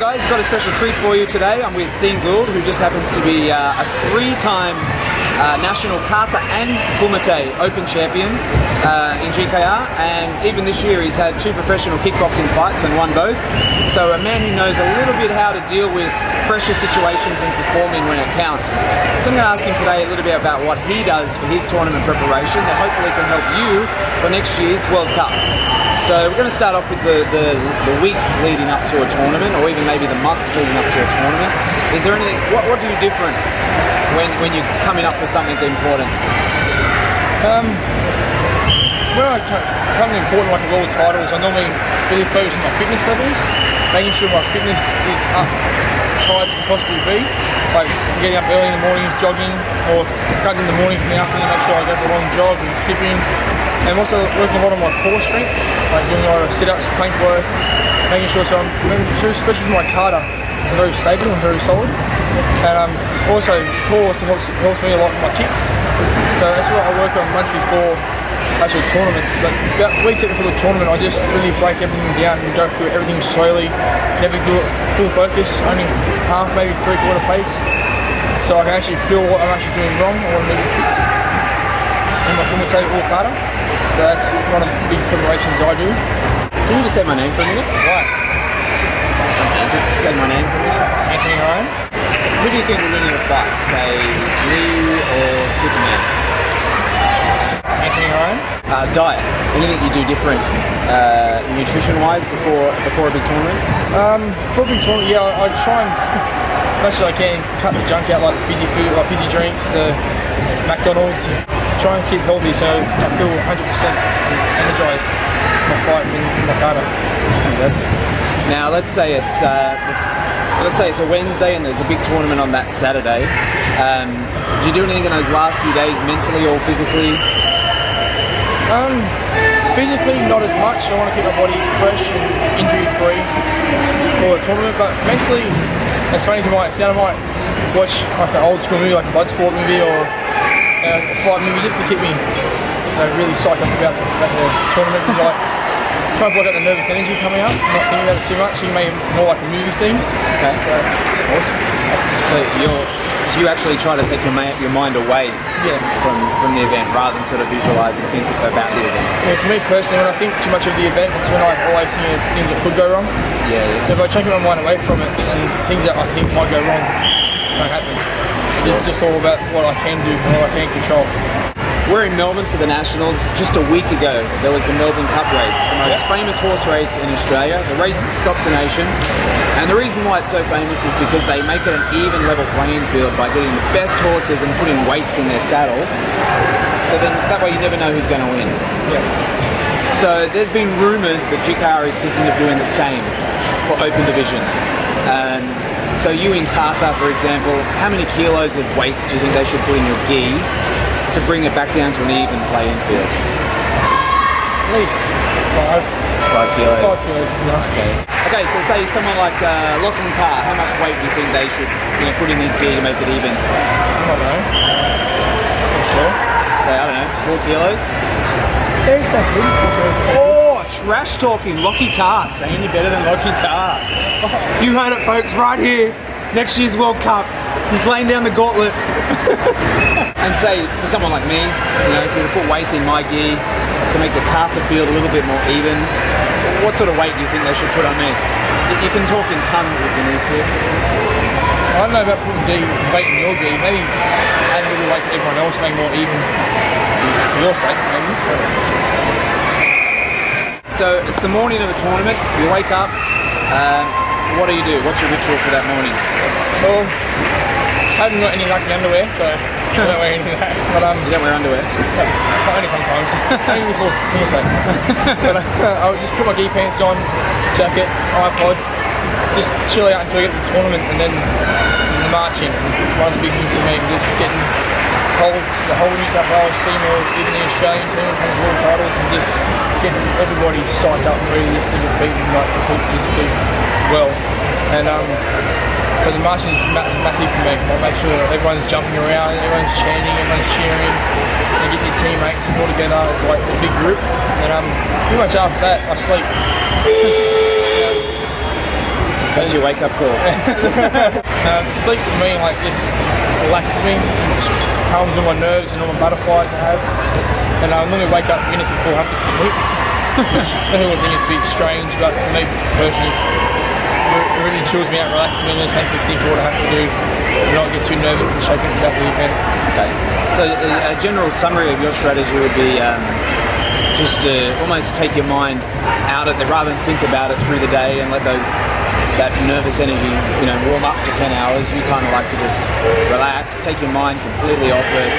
guys, got a special treat for you today. I'm with Dean Gould, who just happens to be a three-time national kata and kumite open champion in GKR, and even this year he's had 2 professional kickboxing fights and won both. So a man who knows a little bit how to deal with pressure situations and performing when it counts. So I'm going to ask him today a little bit about what he does for his tournament preparation that hopefully can help you for next year's World Cup. So we're going to start off with the weeks leading up to a tournament, or even maybe the months leading up to a tournament. Is there anything, what do you do different when you're coming up for something important? When I take something important like a world title, I normally really focus on my fitness levels, making sure my fitness is up as high as it can possibly be. Like getting up early in the morning, jogging, or cutting in the morning from the afternoon, make sure I go for a long jog and skipping. And I'm also working a lot on my core strength, like doing a lot of sit-ups, plank work, making sure especially for my kata, I'm very stable and very solid. And also core helps me a lot with my kicks. So that's what I work on months before actual tournament. But about weeks before the tournament, I just really break everything down and go through everything slowly, never do it full focus, only half, maybe 3/4 pace, so I can actually feel what I'm actually doing wrong or what I'm maybe fix in my kumite or kata. So that's one of the big preparations I do. Can you just say my name for a minute? Right. Just say my name for a minute. Anthony Ryan. Who do you think will win in a fight? Say me or Superman? Anthony Ryan. Diet. Anything you do different nutrition-wise before a big tournament? For a big tournament, yeah, I try and as much as I can cut the junk out, like the fizzy food, like fizzy drinks, the McDonald's. Try and keep healthy so I feel 100% energized in my fights and my kata. Fantastic. Now let's say it's a Wednesday and there's a big tournament on that Saturday. Did you do anything in those last few days, mentally or physically? Physically, not as much. I want to keep my body fresh and injury-free for the tournament. But mentally, as funny as it might sound, I might watch like an old school movie, like a Bloodsport movie or a fight movie, just to keep me really psyched up about the tournament. And, like, try and block out the nervous energy coming up, not thinking about it too much. You make it more like a movie scene. Okay. So, awesome. So you actually try to take your mind away from the event rather than sort of visualise and think about the event. Yeah, for me personally, when I think too much of the event, it's when I always think of things that could go wrong. Yeah. So if I take my mind away from it and things that I think might go wrong don't happen. It's just all about what I can do and what I can control. We're in Melbourne for the Nationals. Just a week ago, there was the Melbourne Cup race, the most famous horse race in Australia, the race that stops a nation. And the reason why it's so famous is because they make it an even level playing field by getting the best horses and putting weights in their saddle. So then that way you never know who's going to win. Yeah. So there's been rumours that GKR is thinking of doing the same for open division. So you in kata, for example, how many kilos of weights do you think they should put in your gi to bring it back down to an even playing field? At least 5 kilos. 5 kilos, no. Okay, so say someone like Lachlan Carr, how much weight do you think they should put in his gi to make it even? I don't know. Not sure. Say, I don't know, 4 kilos? Yeah, sounds good. 4 kilos. Oh, trash talking, Lockie Carr, saying you're better than Lockie Carr. You heard it, folks, right here. Next year's World Cup, he's laying down the gauntlet. And say, for someone like me, if you put weight in my gi to make the kata field a little bit more even, what sort of weight do you think they should put on me? You can talk in tons if you need to. I don't know about putting weight in your gi. Maybe add a little weight to everyone else, make it more even. For your sake, maybe. So it's the morning of a tournament. You wake up. What do you do? What's your ritual for that morning? Well, I haven't got any lucky underwear, so I don't wear any of that. But, you don't wear underwear? Only sometimes. Only before kumite. But I'll just put my gi pants on, jacket, iPod, just chill out until I get to the tournament, and then marching is one of the big things for me. Just getting the whole New South Wales team, or even the Australian team that comes world titles, and just getting everybody psyched up and ready just to compete and compete physically well. And so the marching is massive for me. I make sure everyone's jumping around, everyone's chanting, everyone's cheering, and get your teammates all together as like a big group. And pretty much after that, I sleep. That's your wake-up call. Sleep for me, like, just relaxes me, just calms all my nerves and all my butterflies I have. And I normally wake up minutes before I have to sleep, which some people think it's a bit strange, but for me personally, it really chills me out, relaxes me, and it makes me think of what I have to do and not get too nervous and shaken about the event. Okay. So a general summary of your strategy would be just to almost take your mind out of it, rather than think about it through the day and let that nervous energy, warm up for 10 hours. You kind of like to just relax, take your mind completely off it,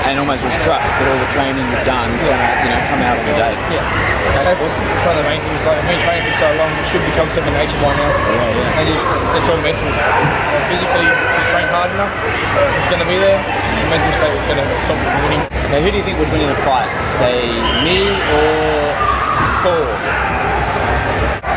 and almost just trust that all the training you've done is going to come out on the day. Yeah. Okay, That's awesome. one of the main things. Like, I've been training for so long, it should become second nature by now. Yeah. And it's all mental. So physically, if you train hard enough, it's going to be there. It's a mental state that's going to stop you from winning. Now, who do you think would win in a fight? Say me or Thor?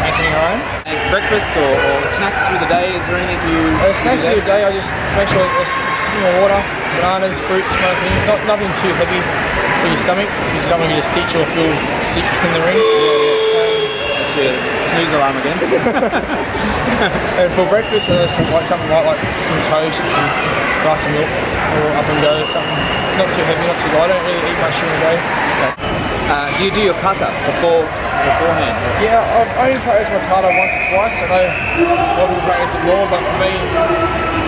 Anthony Ryan. And breakfast or snacks through the day? Is there anything you? Snacks through the day, I just make sure there's some water, bananas, fruits, kind of things. Nothing too heavy for your stomach, because you don't want to get a stitch or feel sick in the ring. That's your snooze alarm again. And for breakfast, I just like something like some toast and a glass of milk, or up and go, something not too heavy, not too light. I don't really eat much during the day. Do you do your kata beforehand? Yeah, I've only practiced my kata once or twice. I know a lot of people practice it more, but for me,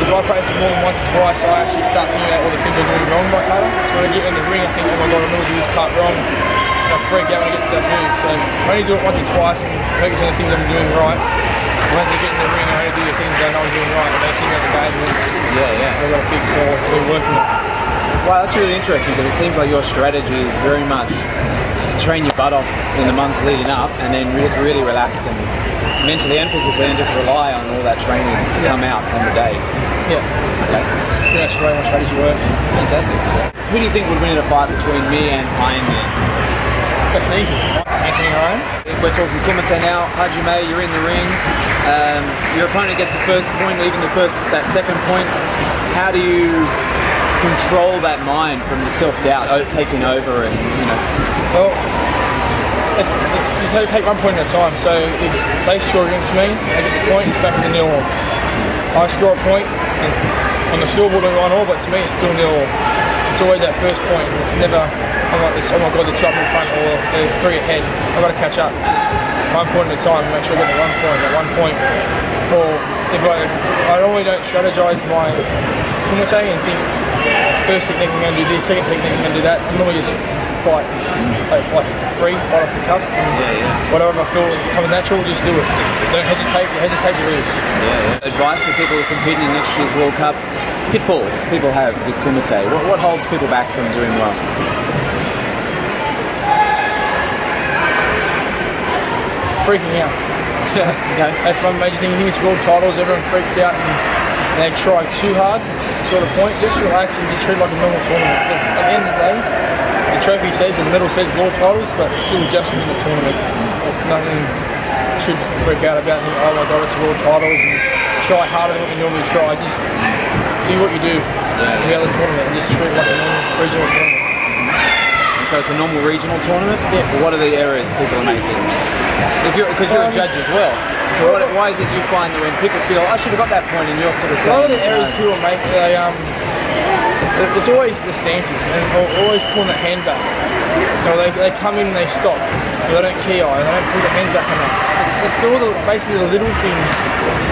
if I practice it more than once or twice, I actually start thinking about all the things I'm doing wrong by kata. So when I get in the ring, I think, oh my god, I'm going to do this part wrong. And I freak out when I get to that move. So I only do it once or twice and focus on the things I'm doing right. Once I get in the ring, I only do the things I know I'm doing right, and I think about the bad moves. Yeah. I've got to fix, so we're working on it. Wow, that's really interesting, because it seems like your strategy is very much train your butt off in the months leading up, and then just really relax and mentally and physically, and just rely on all that training to come out on the day. Yeah. Okay. That's the way my strategy works. Fantastic. Who do you think would win in a fight between me and Iron Man? That's easy. Anthony Ryan. We're talking kumite now. Hajime, you're in the ring. Your opponent gets the first point, even that second point. How do you control that mind from the self-doubt taking over, and Well, you take one point at a time. So if they score against me, I get the point, it's back to 0-0. I score a point, and on the scoreboard I 1-0, but to me it's still 0-0. It's always that first point. It's never, oh my god, they're 2 up in front or they're 3 ahead. I've got to catch up. It's just 1 point at a time, make sure I get that 1 point. Or if I normally don't strategize my kumite and think, first technique I'm going to do this, second technique I'm going to do that. I normally just fight, like free, fight off the cuff, and whatever I feel comes natural, just do it. Don't hesitate, you lose. Advice for people competing in next year's World Cup: pitfalls people have with kumite. What holds people back from doing well? Freaking out. Okay. That's one major thing. You think it's world titles, everyone freaks out and they try too hard, sort of point. Just relax and just treat it like a normal tournament. Just at the end of the day, the trophy says and the medal says world titles, but it's still just in the tournament. It's nothing you should freak out about. Think, oh my god, it's world titles, and try harder than what you normally try. Just do what you do in the other tournament and just treat it like a normal regional tournament. And so it's a normal regional tournament? Yeah. What are the errors people are making? Because you're a judge as well. So why is it you find that when people feel, I should have got that point, and you're sort of saying... A lot of the errors people make, it's always the stances, and always pulling the hand back. They come in and they stop. They don't key eye, they don't pull the hand back enough. It's all basically the little things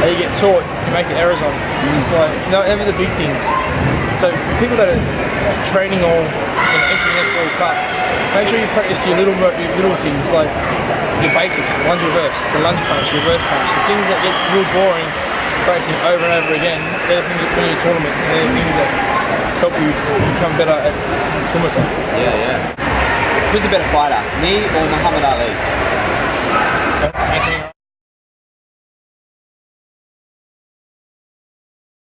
that you get taught you make the errors on. It's like, never the big things. So people that are training or entering the next World Cup, make sure you practice your little things, like your basics, lunge reverse, the lunge punch, reverse punch, the things that get real boring, practicing over and over again. They're the things that win your tournaments, and they're the things that help you become better at kumite. Who's a better fighter, me or Muhammad Ali? Anthony.